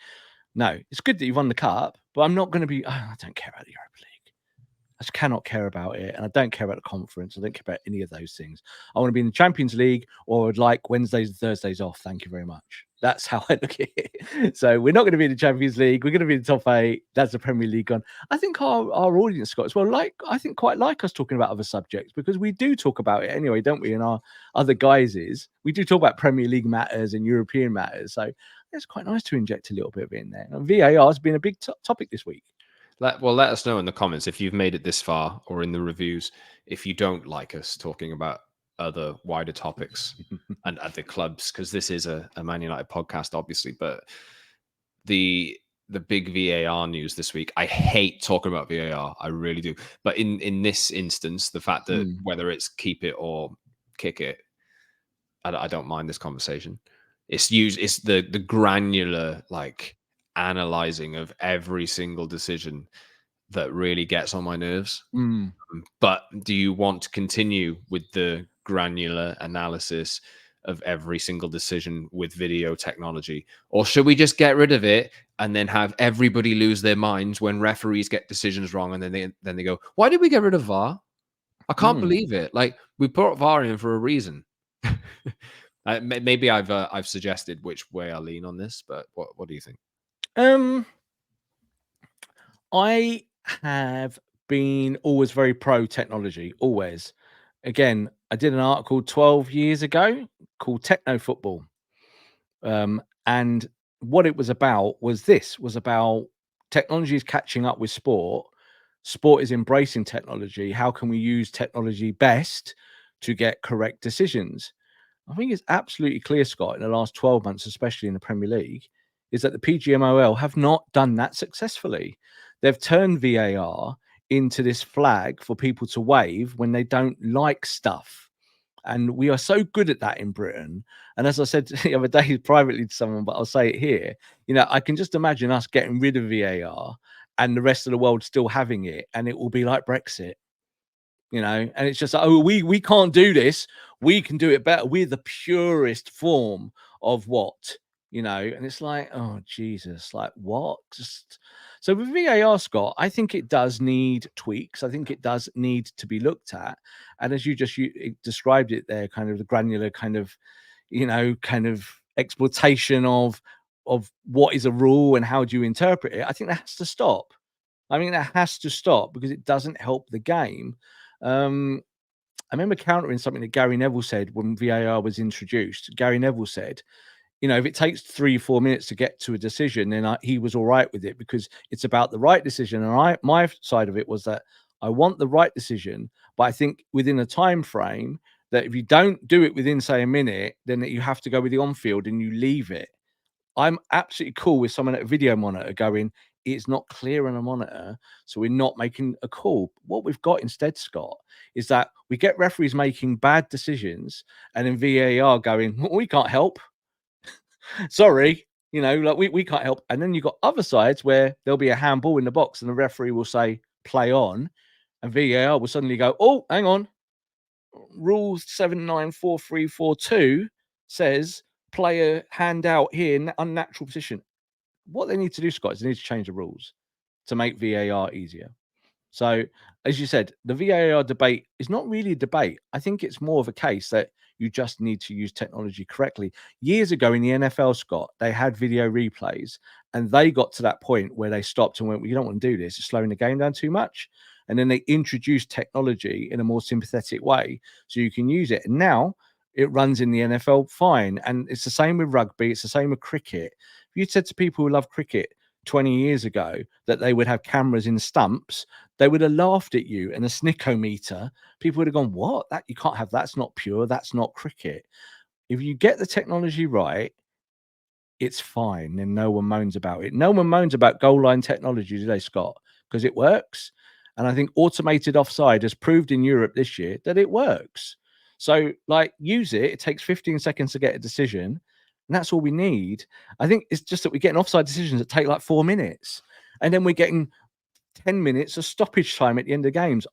No, it's good that you've won the cup, but I'm not going to be. I don't care about the Europa League. I just cannot care about it, and I don't care about the conference. I don't care about any of those things. I want to be in the Champions League, or I'd like Wednesdays and Thursdays off. Thank you very much. That's how I look at it. So we're not going to be in the Champions League. We're going to be in the top 8. That's the Premier League on. I think our audience, Scott, as well, quite like us talking about other subjects, because we do talk about it anyway, don't we? In our other guises, we do talk about Premier League matters and European matters. So it's quite nice to inject a little bit of it in there. And VAR has been a big topic this week. Let us know in the comments if you've made it this far, or in the reviews if you don't like us talking about other wider topics and at the clubs, because this is a Man United podcast, obviously. But the big VAR news this week, I hate talking about VAR, I really do. But in this instance, the fact that whether it's keep it or kick it, I don't mind this conversation. It's the granular, like, analyzing of every single decision that really gets on my nerves. But do you want to continue with the granular analysis of every single decision with video technology, or should we just get rid of it and then have everybody lose their minds when referees get decisions wrong, and then they go, why did we get rid of VAR? I can't believe it. Like, we put VAR in for a reason. Maybe I've suggested which way I lean on this, but what do you think? I have been always very pro technology, always. Again, I did an article 12 years ago called Techno Football. And what it was about was about technology is catching up with sport. Sport is embracing technology. How can we use technology best to get correct decisions? I think it's absolutely clear, Scott, in the last 12 months, especially in the Premier League, is that the PGMOL have not done that successfully. They've turned VAR into this flag for people to wave when they don't like stuff. And we are so good at that in Britain. And as I said the other day privately to someone, but I'll say it here, I can just imagine us getting rid of VAR and the rest of the world still having it, and it will be like Brexit. And it's just, we can't do this. We can do it better. We're the purest form of what, and it's like, oh, Jesus, like what? So with VAR, Scott, I think it does need tweaks. I think it does need to be looked at. And as you described it there, kind of the granular kind of exploitation of what is a rule and how do you interpret it, I think that has to stop. I mean, that has to stop because it doesn't help the game. I remember countering something that Gary Neville said when VAR was introduced. Gary Neville said, if it takes 3-4 minutes to get to a decision, then he was all right with it because it's about the right decision. And my side of it was that I want the right decision, but I think within a time frame that if you don't do it within, say, a minute, then that you have to go with the on-field and you leave it. I'm absolutely cool with someone at a video monitor going, it's not clear on a monitor, so we're not making a call. What we've got instead, Scott, is that we get referees making bad decisions and then VAR going, we can't help. Sorry, You know, like we can't help. And then you've got other sides where there'll be a handball in the box and the referee will say play on, and VAR will suddenly go, oh, hang on, rule 794342 says player hand out here in unnatural position. What they need to do, Scott, is they need to change the rules to make VAR easier. So, as you said, the VAR debate is not really a debate. I think it's more of a case that you just need to use technology correctly. Years ago in the NFL, Scott, they had video replays and they got to that point where they stopped and went, well, you don't want to do this. It's slowing the game down too much. And then they introduced technology in a more sympathetic way so you can use it. And now it runs in the NFL fine. And it's the same with rugby. It's the same with cricket. If you said to people who love cricket 20 years ago that they would have cameras in stumps, they would have laughed at you. And a snickometer, people would have gone, what? That you can't have. That's not pure. That's not cricket. If you get the technology right, it's fine. And no one moans about it. No one moans about goal line technology, do they, Scott? Because it works. And I think automated offside has proved in Europe this year that it works. So, like, use it. It takes 15 seconds to get a decision. And that's all we need. I think it's just that we're getting offside decisions that take like 4 minutes. And then we're getting 10 minutes of stoppage time at the end of games.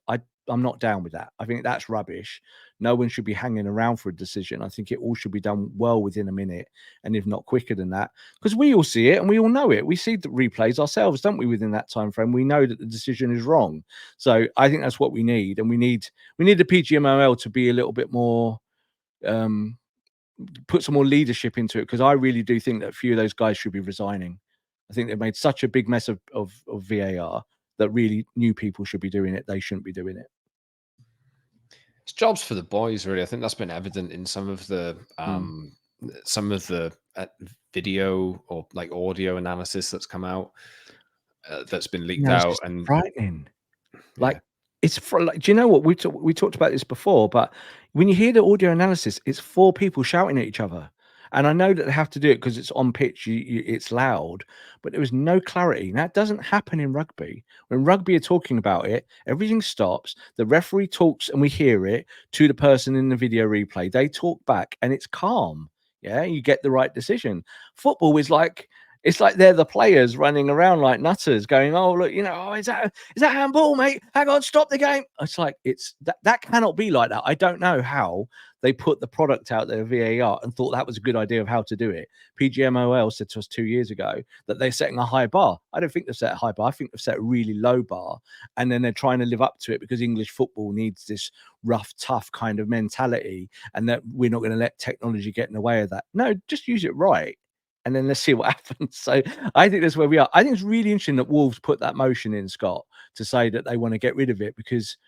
I'm not down with that. I think that's rubbish. No one should be hanging around for a decision. I think it all should be done well within a minute, and if not quicker than that, because we all see it and we all know it. We see the replays ourselves, don't we? Within that time frame, we know that the decision is wrong. So I think that's what we need, and we need the PGMOL to be a little bit more, put some more leadership into it, because I really do think that a few of those guys should be resigning. I think they've made such a big mess of VAR that really new people should be doing it. They shouldn't be doing it. It's jobs for the boys, really. I think that's been evident in some of the video or like audio analysis that's come out, that's been leaked out, and frightening. Like, it's for, like, do you know what we talked about this before? But when you hear the audio analysis, it's 4 people shouting at each other. And I know that they have to do it because it's on pitch, it's loud, but there was no clarity. That doesn't happen in rugby. When rugby are talking about it, everything stops. The referee talks and we hear it to the person in the video replay. They talk back and it's calm. Yeah, you get the right decision. Football is like, it's like they're the players running around like nutters going, oh, look, you know, oh, is that handball, mate? Hang on, stop the game. It's like, it's that cannot be like that. I don't know how they put the product out there, VAR, and thought that was a good idea of how to do it. PGMOL said to us 2 years ago that they're setting a high bar. I don't think they've set a high bar. I think they've set a really low bar. And then they're trying to live up to it because English football needs this rough, tough kind of mentality, and that we're not going to let technology get in the way of that. No, just use it right. And then let's see what happens. So I think that's where we are. I think it's really interesting that Wolves put that motion in, Scott, to say that they want to get rid of it, because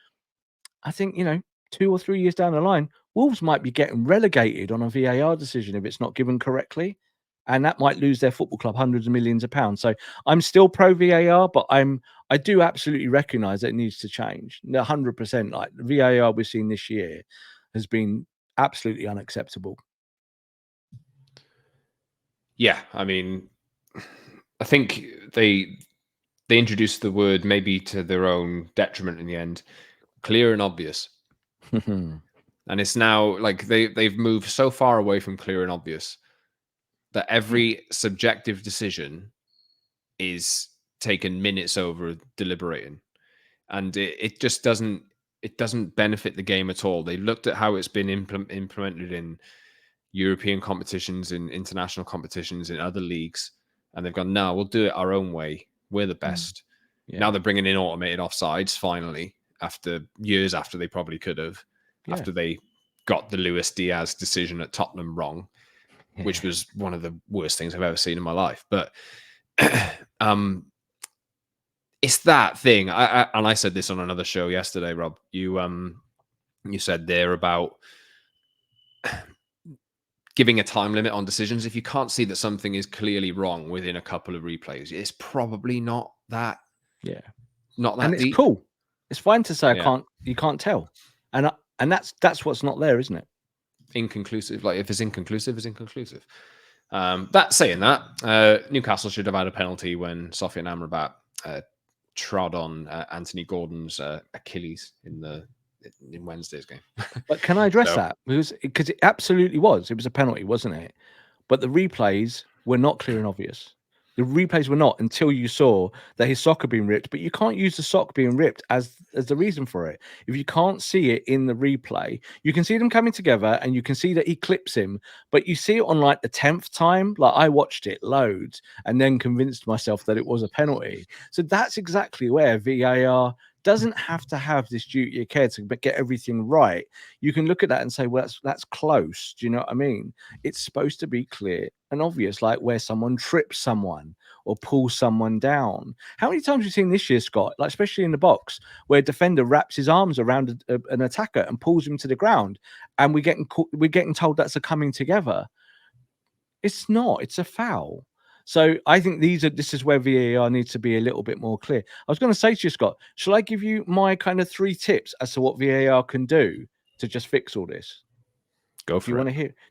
I think, you know, 2 or 3 years down the line, Wolves might be getting relegated on a VAR decision if it's not given correctly. And that might lose their football club hundreds of millions of pounds. So I'm still pro VAR, but I do absolutely recognise that it needs to change. 100%. Like the VAR we've seen this year has been absolutely unacceptable. Yeah, I mean, I think they introduced the word, maybe to their own detriment in the end, clear and obvious. And it's now like they've moved so far away from clear and obvious that every subjective decision is taken minutes over deliberating, and it just doesn't benefit the game at all. They looked at how it's been implemented in European competitions, in international competitions, in other leagues, and they've gone, no, we'll do it our own way. We're the best. Now they're bringing in automated offsides finally, after years after they probably could have, after they got the Luis Diaz decision at Tottenham wrong, which was one of the worst things I've ever seen in my life. But it's that thing. I said this on another show yesterday, Rob. You said there about giving a time limit on decisions. If you can't see that something is clearly wrong within a couple of replays, it's probably not that. Yeah, not that. And it's deep. cool. It's fine to say you can't tell, and that's what's not there, isn't it? Inconclusive. Like if it's inconclusive, it's inconclusive. That saying that, Newcastle should have had a penalty when Sofian Amrabat trod on Anthony Gordon's Achilles in Wednesday's game. But can I address that? Because it absolutely was. It was a penalty, wasn't it? But the replays were not clear and obvious. The replays were not, until you saw that his sock had been ripped. But you can't use the sock being ripped as the reason for it. If you can't see it in the replay, you can see them coming together and you can see that he clips him. But you see it on like the 10th time. Like, I watched it loads and then convinced myself that it was a penalty. So that's exactly where VAR doesn't have to have this duty of care to get everything right. You can look at that and say, well, that's close. Do you know what I mean? It's supposed to be clear and obvious, like where someone trips someone or pulls someone down. How many times have you seen this year, Scott, like especially in the box, where a defender wraps his arms around an attacker and pulls him to the ground, and we're getting told that's a coming together? It's not. It's a foul. So I think this is where VAR needs to be a little bit more clear. I was going to say to you, Scott, shall I give you my kind of 3 tips as to what VAR can do to just fix all this? Go for it. Do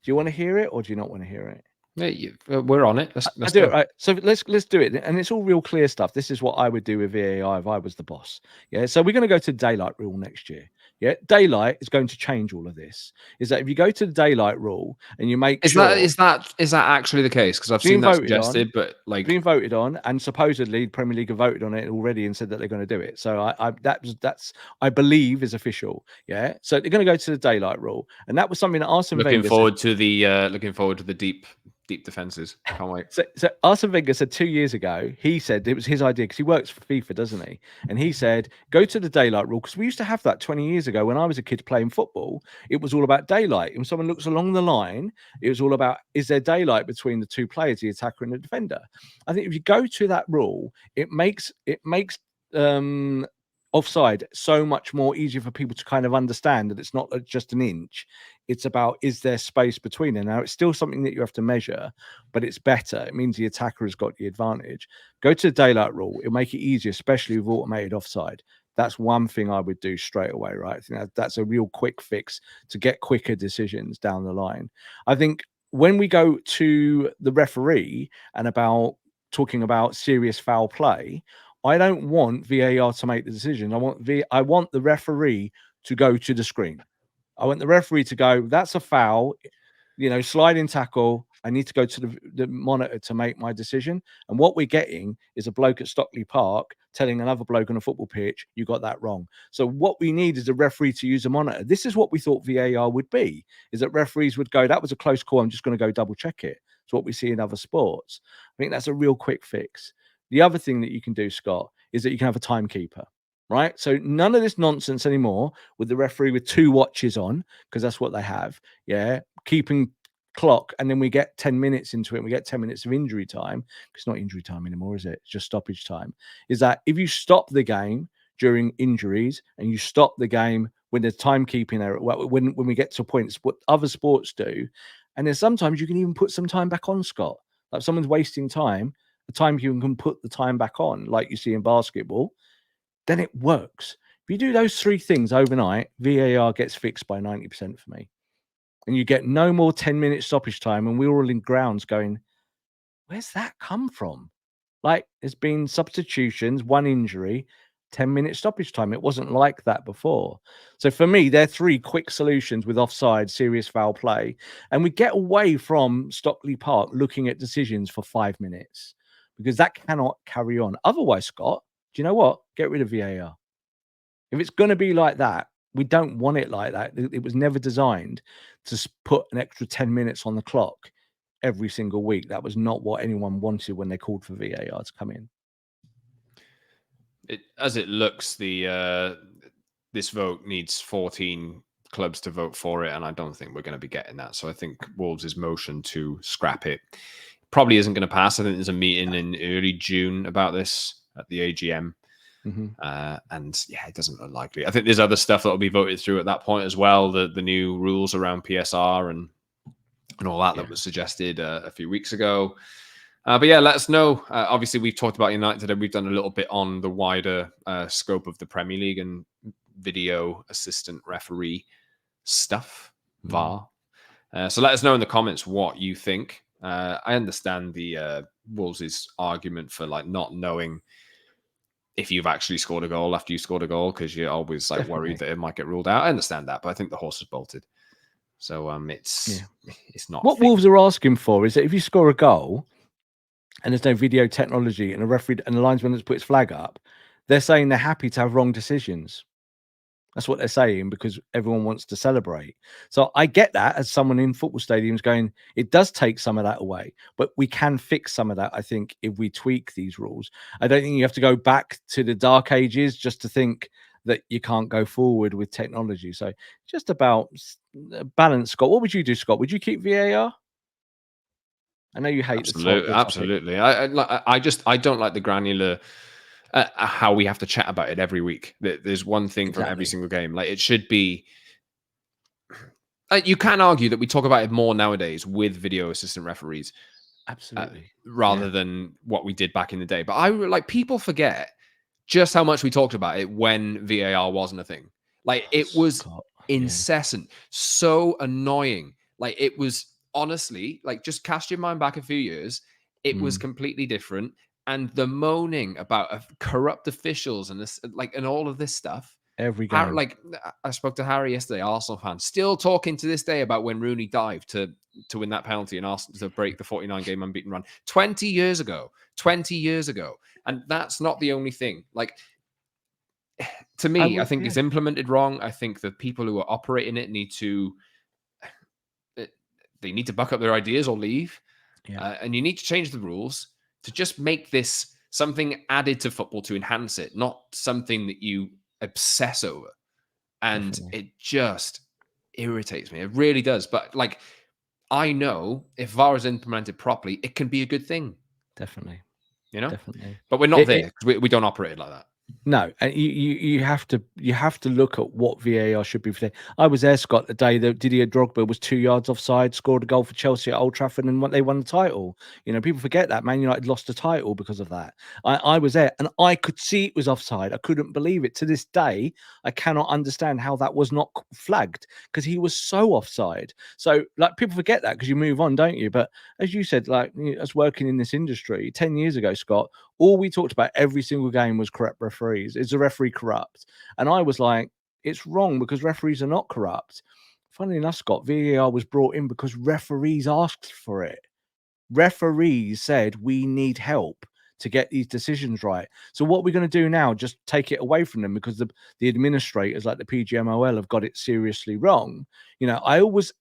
you want to hear it, or do you not want to hear it? Yeah, we're on it. Let's do it, right? So let's do it, and it's all real clear stuff. This is what I would do with VAR if I was the boss. Yeah. So we're going to go to daylight rule next year. Yeah, daylight is going to change all of this. Is that if you go to the daylight rule and you make is that actually the case? Because I've seen that suggested, but like being voted on, and supposedly the Premier League have voted on it already and said that they're going to do it. So that's I believe is official. Yeah. So they're going to go to the daylight rule, and that was something that Arsene Wenger looking forward to the deep defenses. Can't wait. So Arsene Wenger said 2 years ago, he said it was his idea because he works for FIFA, doesn't he? And he said, go to the daylight rule, because we used to have that 20 years ago when I was a kid playing football. It was all about daylight. When someone looks along the line, it was all about, is there daylight between the two players, the attacker and the defender? I think if you go to that rule, it makes offside so much more easier for people to kind of understand that it's not just an inch. It's about, is there space between them? Now, it's still something that you have to measure, but it's better. It means the attacker has got the advantage. Go to the daylight rule. It'll make it easier, especially with automated offside. That's one thing I would do straight away, right? I think that's a real quick fix to get quicker decisions down the line. I think when we go to the referee and about talking about serious foul play, I don't want VAR to make the decision. I want the referee to go to the screen. I want the referee to go, that's a foul, sliding tackle. I need to go to the monitor to make my decision. And what we're getting is a bloke at Stockley Park telling another bloke on a football pitch, you got that wrong. So what we need is a referee to use a monitor. This is what we thought VAR would be, is that referees would go, that was a close call, I'm just going to go double check it. It's what we see in other sports. I think that's a real quick fix. The other thing that you can do, Scott, is that you can have a timekeeper, right? So none of this nonsense anymore with the referee with 2 watches on, because that's what they have. Yeah. Keeping clock. And then we get 10 minutes into it. And we get 10 minutes of injury time. It's not injury time anymore, is it? It's just stoppage time. Is that if you stop the game during injuries and you stop the game when there's timekeeping error, when we get to a point, it's what other sports do. And then sometimes you can even put some time back on, Scott. Like if someone's wasting time, the time you can put the time back on, like you see in basketball, then it works. If you do those 3 things overnight, VAR gets fixed by 90% for me. And you get no more 10-minute stoppage time. And we're all in grounds going, where's that come from? Like, there's been substitutions, 1 injury, 10-minute stoppage time. It wasn't like that before. So for me, there are 3 quick solutions with offside, serious foul play. And we get away from Stockley Park looking at decisions for 5 minutes, because that cannot carry on. Otherwise, Scott, do you know what? Get rid of VAR. If it's going to be like that, we don't want it like that. It was never designed to put an extra 10 minutes on the clock every single week. That was not what anyone wanted when they called for VAR to come in. As it looks, this vote needs 14 clubs to vote for it, and I don't think we're going to be getting that. So I think Wolves' motion to scrap it probably isn't going to pass. I think there's a meeting in early June about this at the AGM. Mm-hmm. And yeah, it doesn't look likely. I think there's other stuff that will be voted through at that point as well. The new rules around PSR and all that was suggested a few weeks ago. But yeah, let us know. Obviously, we've talked about United today. We've done a little bit on the wider scope of the Premier League and video assistant referee stuff, VAR. So let us know in the comments what you think. I understand the Wolves' argument for like not knowing if you've actually scored a goal after you scored a goal, because you're always like worried that it might get ruled out. I understand that, but I think the horse is bolted. So it's not what Wolves are asking for is that if you score a goal, and there's no video technology, and a referee and the linesman that's put his flag up, they're saying they're happy to have wrong decisions. That's what they're saying because everyone wants to celebrate. So I get that as someone in football stadiums going, it does take some of that away, but we can fix some of that, I think, if we tweak these rules. I don't think you have to go back to the dark ages just to think that you can't go forward with technology. So just about balance, Scott. What would you do, Scott? Would you keep VAR? I know you hate the topic. Absolutely. I don't like the granular how we have to chat about it every week. There's one thing from every single game. Like it should be. You can argue that we talk about it more nowadays with video assistant referees, absolutely, rather than what we did back in the day. But people forget just how much we talked about it when VAR wasn't a thing. Like it was incessant, so annoying. Like it was honestly, like just cast your mind back a few years, it was completely different. And the moaning about corrupt officials and this, like, and all of this stuff. Every game. Like I spoke to Harry yesterday, Arsenal fan, still talking to this day about when Rooney dived to win that penalty and Arsenal to break the 49-game unbeaten run 20 years ago. And that's not the only thing. Like, to me, I think it's implemented wrong. I think the people who are operating it need to buck up their ideas or leave. And you need to change the rules to just make this something added to football to enhance it, not something that you obsess over. And it just irritates me. It really does. But like, I know if VAR is implemented properly, it can be a good thing. Definitely. Definitely. But we're not there because we don't operate like that. No, and you have to look at what VAR should be for today. I was there, Scott, the day that Didier Drogba was 2 yards offside, scored a goal for Chelsea at Old Trafford, and they won the title. You know, people forget that Man United lost the title because of that. I was there, and I could see it was offside. I couldn't believe it. To this day, I cannot understand how that was not flagged because he was so offside. So, like, people forget that because you move on, don't you? But as you said, like, us working in this industry 10 years ago, Scott, all we talked about every single game was corrupt referees. Is the referee corrupt? And I was like, it's wrong because referees are not corrupt. Funnily enough, Scott, VAR was brought in because referees asked for it. Referees said, we need help to get these decisions right. So what we're going to do now, just take it away from them because the administrators like the PGMOL have got it seriously wrong. You know, I was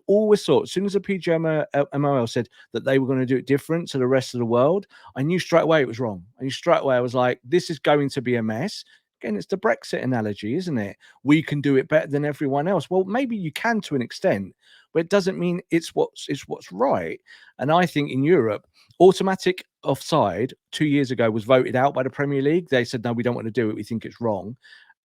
always thought as soon as the PGMOL said that they were going to do it different to the rest of the world, I knew straight away it was wrong. I knew straight away I was like, this is going to be a mess. Again, it's the Brexit analogy, isn't it? We can do it better than everyone else. Well, maybe you can to an extent, but it doesn't mean it's what's right. And I think in Europe, automatic offside 2 years ago was voted out by the Premier League. They said, no, we don't want to do it. We think it's wrong.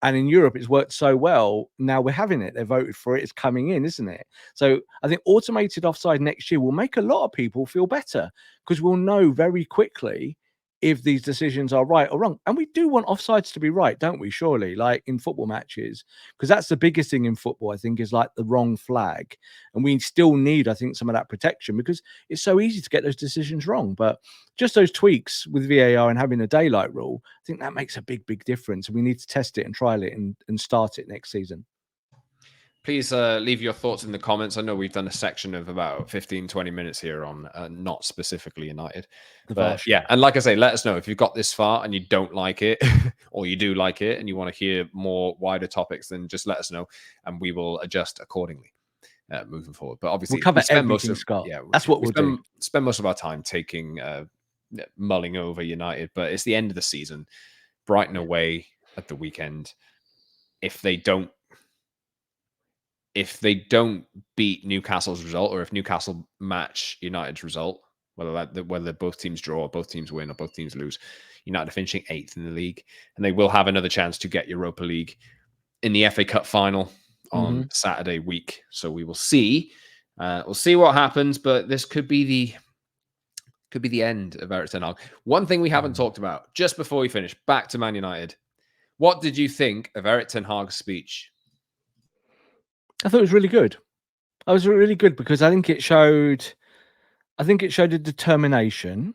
And in Europe, it's worked so well. Now we're having it. They voted for it. It's coming in, isn't it? So I think automated offside next year will make a lot of people feel better because we'll know very quickly if these decisions are right or wrong. And we do want offsides to be right, don't we? Surely, like in football matches, because that's the biggest thing in football, I think, is like the wrong flag. And we still need, I think, some of that protection because it's so easy to get those decisions wrong. But just those tweaks with VAR and having a daylight rule, I think that makes a big, big difference. We need to test it and trial it and start it next season. Please leave your thoughts in the comments. I know we've done a section of about 15, 20 minutes here on not specifically United. But yeah, and like I say, let us know if you've got this far and you don't like it or you do like it and you want to hear more wider topics, then just let us know and we will adjust accordingly moving forward. But obviously, we'll cover everything, Scott. Yeah, that's what we'll do. Spend most of our time mulling over United, but it's the end of the season. Brighton away at the weekend. If they don't beat Newcastle's result, or if Newcastle match United's result, whether both teams draw or both teams win or both teams lose, United are finishing 8th in the league, and they will have another chance to get Europa League in the FA Cup final on Saturday week. So we will see. We'll see what happens, but this could be the end of Erik Ten Hag. One thing we haven't talked about just before we finish, back to Man United. What did you think of Erik Ten Hag's speech? I thought it was really good. I was really good because I think it showed a determination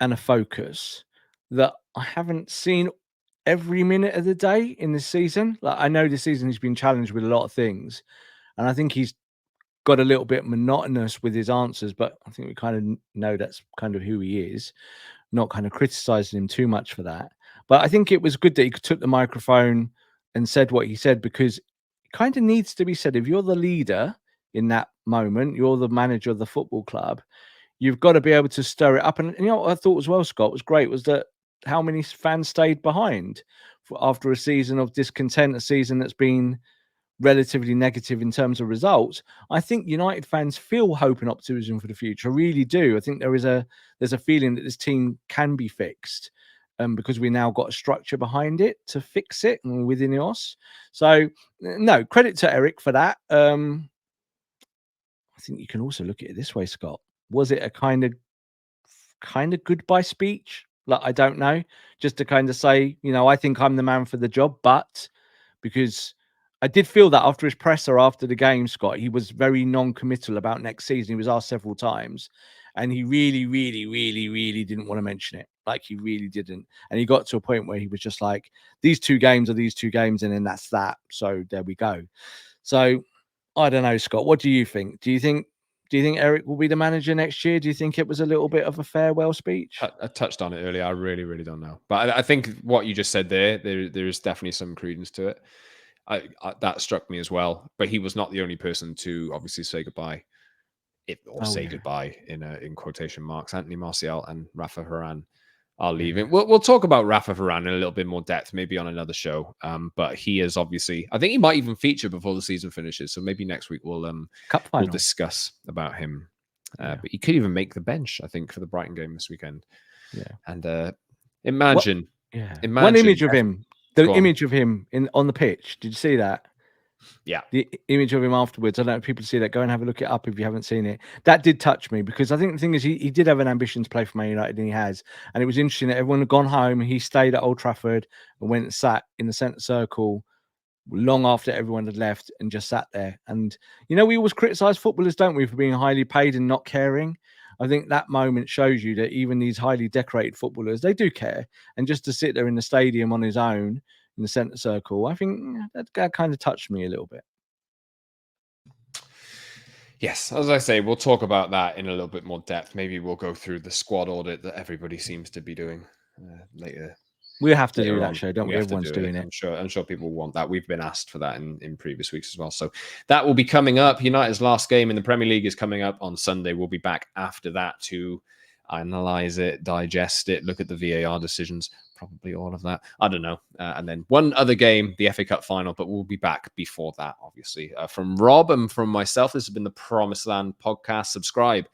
and a focus that I haven't seen every minute of the day in this season. Like, I know this season he's been challenged with a lot of things, and I think he's got a little bit monotonous with his answers, but I think we kind of know that's kind of who he is. Not kind of criticizing him too much for that. But I think it was good that he took the microphone and said what he said, because it kind of needs to be said. If you're the leader in that moment, you're the manager of the football club, you've got to be able to stir it up. And you know what I thought as well, Scott, was great, was that how many fans stayed behind after a season of discontent, a season that's been relatively negative in terms of results. I think United fans feel hope and optimism for the future. I really do. I think there's a feeling that this team can be fixed, because we now got a structure behind it to fix it and within Ineos. So no, credit to Erik for that. I think you can also look at it this way, Scott. Was it a kind of goodbye speech? Like, I don't know, just to kind of say, I think I'm the man for the job, but because I did feel that after his presser after the game, Scott, he was very non-committal about next season. He was asked several times, and he really, really, really, really didn't want to mention it. Like, he really didn't. And he got to a point where he was just like, these 2 games are these 2 games, and then that's that. So there we go. So I don't know, Scott. What do you think? Do you think Erik will be the manager next year? Do you think it was a little bit of a farewell speech? I touched on it earlier. I really, really don't know. But I think what you just said there is definitely some credence to it. That struck me as well. But he was not the only person to obviously say goodbye, goodbye in quotation marks. Anthony Martial and Rafa Varane are leaving. Yeah. We'll talk about Rafa Varane in a little bit more depth, maybe on another show. But he is obviously, I think he might even feature before the season finishes. So maybe next week we'll discuss about him. But he could even make the bench, I think, for the Brighton game this weekend. Yeah. And imagine one image of him. The image of him on the pitch. Did you see that? Yeah. The image of him afterwards. I don't know if people see that. Go and have a look it up if you haven't seen it. That did touch me, because I think the thing is he did have an ambition to play for Man United, and he has. And it was interesting that everyone had gone home. He stayed at Old Trafford and went and sat in the centre circle long after everyone had left and just sat there. And, we always criticise footballers, don't we, for being highly paid and not caring. I think that moment shows you that even these highly decorated footballers, they do care. And just to sit there in the stadium on his own in the centre circle, I think that kind of touched me a little bit. Yes, as I say, we'll talk about that in a little bit more depth. Maybe we'll go through the squad audit that everybody seems to be doing later. We have to do that show, don't we? Everyone's doing it. I'm sure people want that. We've been asked for that in previous weeks as well. So that will be coming up. United's last game in the Premier League is coming up on Sunday. We'll be back after that to analyze it, digest it, look at the VAR decisions, probably all of that. I don't know. And then one other game, the FA Cup final, but we'll be back before that, obviously. From Rob and from myself, this has been the Promised Land podcast. Subscribe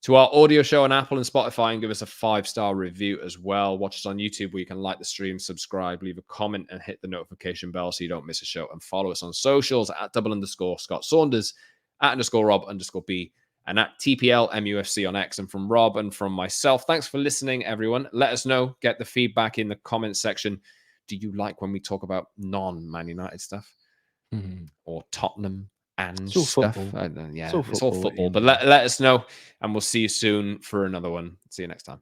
to our audio show on Apple and Spotify and give us a 5-star review as well. Watch us on YouTube where you can like the stream, subscribe, leave a comment, and hit the notification bell so you don't miss a show. And follow us on socials at @_ Scott Saunders, @_Rob_B, and at TPL MUFC on X. And from Rob and from myself, thanks for listening, everyone. Let us know. Get the feedback in the comments section. Do you like when we talk about non-Man United stuff? Or Tottenham and stuff? It's all football. But let us know, and we'll see you soon for another one. See you next time.